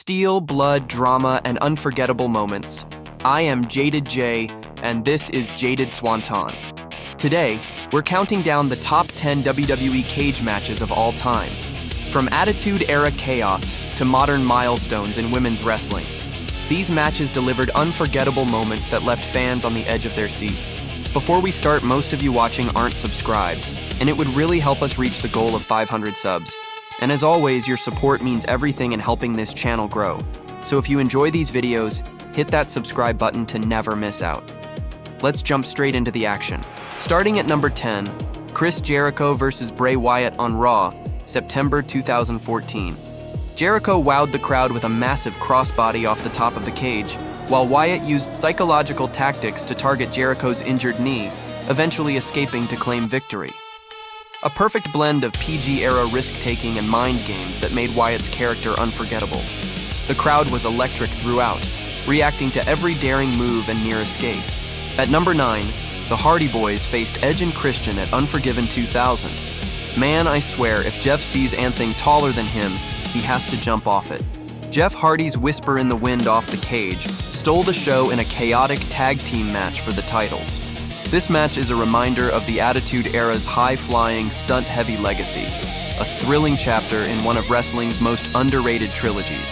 Steel, blood, drama, and unforgettable moments. I am Jaded J, and this is Jaded Swanton. Today, we're counting down the top 10 WWE cage matches of all time. From Attitude Era chaos to modern milestones in women's wrestling. These matches delivered unforgettable moments that left fans on the edge of their seats. Before we start, most of you watching aren't subscribed, and it would really help us reach the goal of 500 subs. And as always, your support means everything in helping this channel grow. So if you enjoy these videos, hit that subscribe button to never miss out. Let's jump straight into the action. Starting at number 10, Chris Jericho versus Bray Wyatt on Raw, September 2014. Jericho wowed the crowd with a massive crossbody off the top of the cage, while Wyatt used psychological tactics to target Jericho's injured knee, eventually escaping to claim victory. A perfect blend of PG-era risk-taking and mind games that made Wyatt's character unforgettable. The crowd was electric throughout, reacting to every daring move and near escape. At number 9, the Hardy Boys faced Edge and Christian at Unforgiven 2000. Man, I swear, if Jeff sees anything taller than him, he has to jump off it. Jeff Hardy's whisper in the wind off the cage stole the show in a chaotic tag team match for the titles. This match is a reminder of the Attitude Era's high-flying, stunt-heavy legacy, a thrilling chapter in one of wrestling's most underrated trilogies.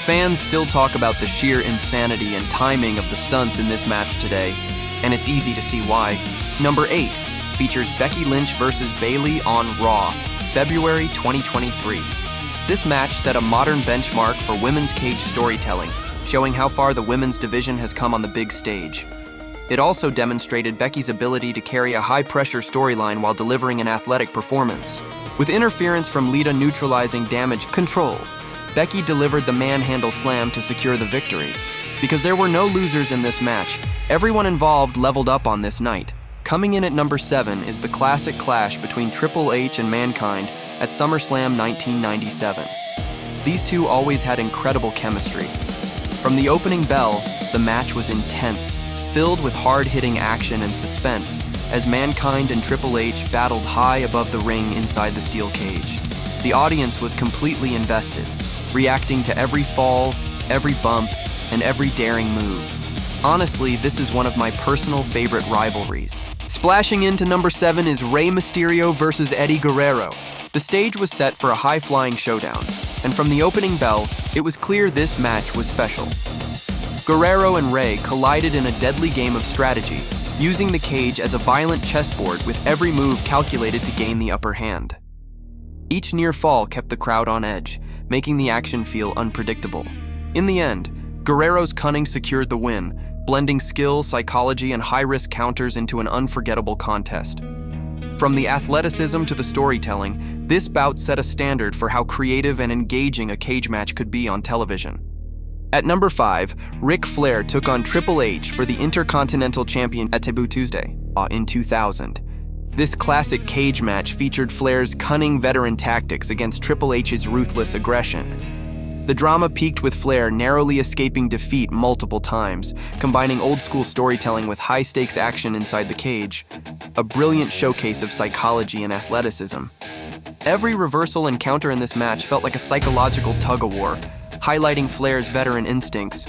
Fans still talk about the sheer insanity and timing of the stunts in this match today, and it's easy to see why. Number 8 features Becky Lynch versus Bayley on Raw, February 2023. This match set a modern benchmark for women's cage storytelling, showing how far the women's division has come on the big stage. It also demonstrated Becky's ability to carry a high-pressure storyline while delivering an athletic performance. With interference from Lita neutralizing damage control, Becky delivered the manhandle slam to secure the victory. Because there were no losers in this match, everyone involved leveled up on this night. Coming in at number 7 is the classic clash between Triple H and Mankind at SummerSlam 1997. These two always had incredible chemistry. From the opening bell, the match was intense, filled with hard-hitting action and suspense, as Mankind and Triple H battled high above the ring inside the steel cage. The audience was completely invested, reacting to every fall, every bump, and every daring move. Honestly, this is one of my personal favorite rivalries. Splashing into number 7 is Rey Mysterio versus Eddie Guerrero. The stage was set for a high-flying showdown, and from the opening bell, it was clear this match was special. Guerrero and Rey collided in a deadly game of strategy, using the cage as a violent chessboard with every move calculated to gain the upper hand. Each near fall kept the crowd on edge, making the action feel unpredictable. In the end, Guerrero's cunning secured the win, blending skill, psychology, and high-risk counters into an unforgettable contest. From the athleticism to the storytelling, this bout set a standard for how creative and engaging a cage match could be on television. At number 5, Ric Flair took on Triple H for the Intercontinental Champion at Taboo Tuesday in 2000. This classic cage match featured Flair's cunning veteran tactics against Triple H's ruthless aggression. The drama peaked with Flair narrowly escaping defeat multiple times, combining old-school storytelling with high-stakes action inside the cage, a brilliant showcase of psychology and athleticism. Every reversal and counter in this match felt like a psychological tug-of-war, highlighting Flair's veteran instincts.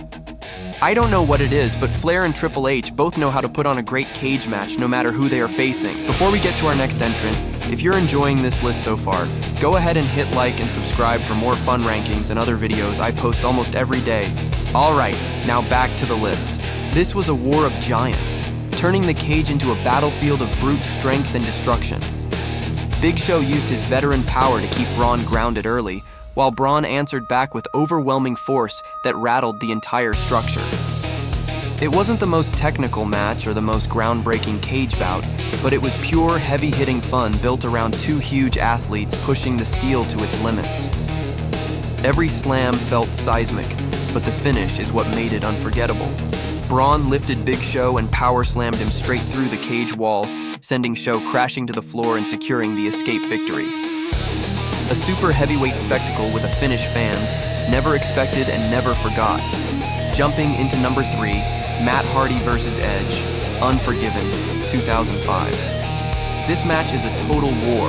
I don't know what it is, but Flair and Triple H both know how to put on a great cage match no matter who they are facing. Before we get to our next entrant, if you're enjoying this list so far, go ahead and hit like and subscribe for more fun rankings and other videos I post almost every day. Alright, now back to the list. This was a war of giants, turning the cage into a battlefield of brute strength and destruction. Big Show used his veteran power to keep Braun grounded early, while Braun answered back with overwhelming force that rattled the entire structure. It wasn't the most technical match or the most groundbreaking cage bout, but it was pure, heavy-hitting fun built around two huge athletes pushing the steel to its limits. Every slam felt seismic, but the finish is what made it unforgettable. Braun lifted Big Show and power slammed him straight through the cage wall, sending Show crashing to the floor and securing the escape victory. A super heavyweight spectacle with a finish fans never expected and never forgot. Jumping into number 3, Matt Hardy versus Edge, Unforgiven, 2005. This match is a total war.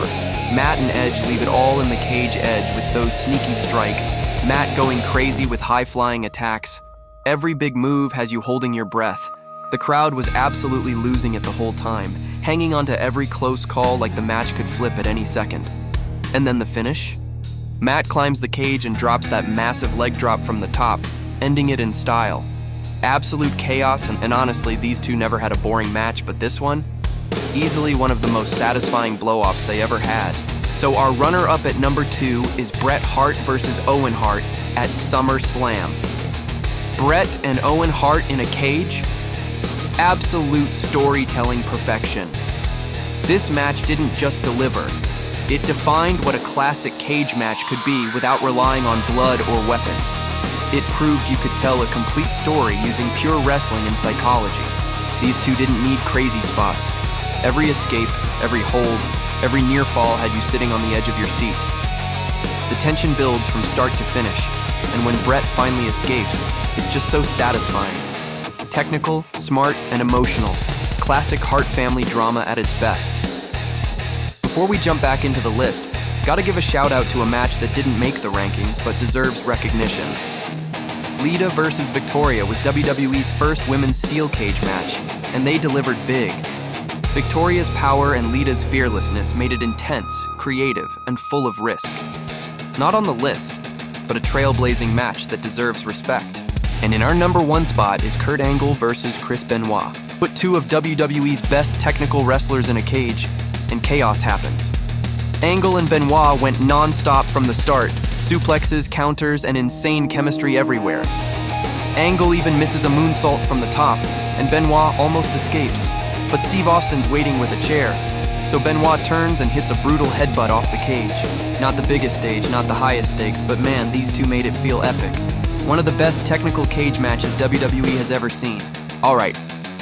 Matt and Edge leave it all in the cage edge with those sneaky strikes, Matt going crazy with high-flying attacks. Every big move has you holding your breath. The crowd was absolutely losing it the whole time, hanging on to every close call like the match could flip at any second. And then the finish? Matt climbs the cage and drops that massive leg drop from the top, ending it in style. Absolute chaos, and honestly, these two never had a boring match, but this one? Easily one of the most satisfying blow-offs they ever had. So our runner-up at number 2 is Bret Hart versus Owen Hart at SummerSlam. Bret and Owen Hart in a cage? Absolute storytelling perfection. This match didn't just deliver. It defined what a classic cage match could be without relying on blood or weapons. It proved you could tell a complete story using pure wrestling and psychology. These two didn't need crazy spots. Every escape, every hold, every near fall had you sitting on the edge of your seat. The tension builds from start to finish, and when Bret finally escapes, it's just so satisfying. Technical, smart, and emotional. Classic Hart family drama at its best. Before we jump back into the list, gotta give a shout out to a match that didn't make the rankings but deserves recognition. Lita versus Victoria was WWE's first women's steel cage match, and they delivered big. Victoria's power and Lita's fearlessness made it intense, creative, and full of risk. Not on the list, but a trailblazing match that deserves respect. And in our number 1 spot is Kurt Angle versus Chris Benoit. Put 2 of WWE's best technical wrestlers in a cage, and chaos happens. Angle and Benoit went non-stop from the start, suplexes, counters, and insane chemistry everywhere. Angle even misses a moonsault from the top, and Benoit almost escapes, but Steve Austin's waiting with a chair, so Benoit turns and hits a brutal headbutt off the cage. Not the biggest stage, not the highest stakes, but man, these two made it feel epic. One of the best technical cage matches WWE has ever seen. Alright,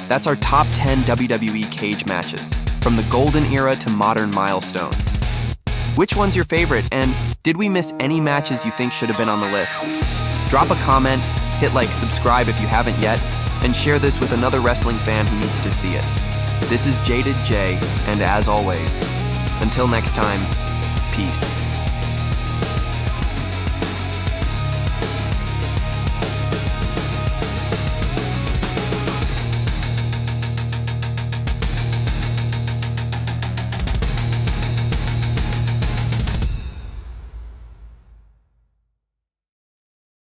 that's our top 10 WWE cage matches, from the golden era to modern milestones. Which one's your favorite, and did we miss any matches you think should have been on the list? Drop a comment, hit like, subscribe if you haven't yet, and share this with another wrestling fan who needs to see it. This is Jaded J, and as always, until next time, peace.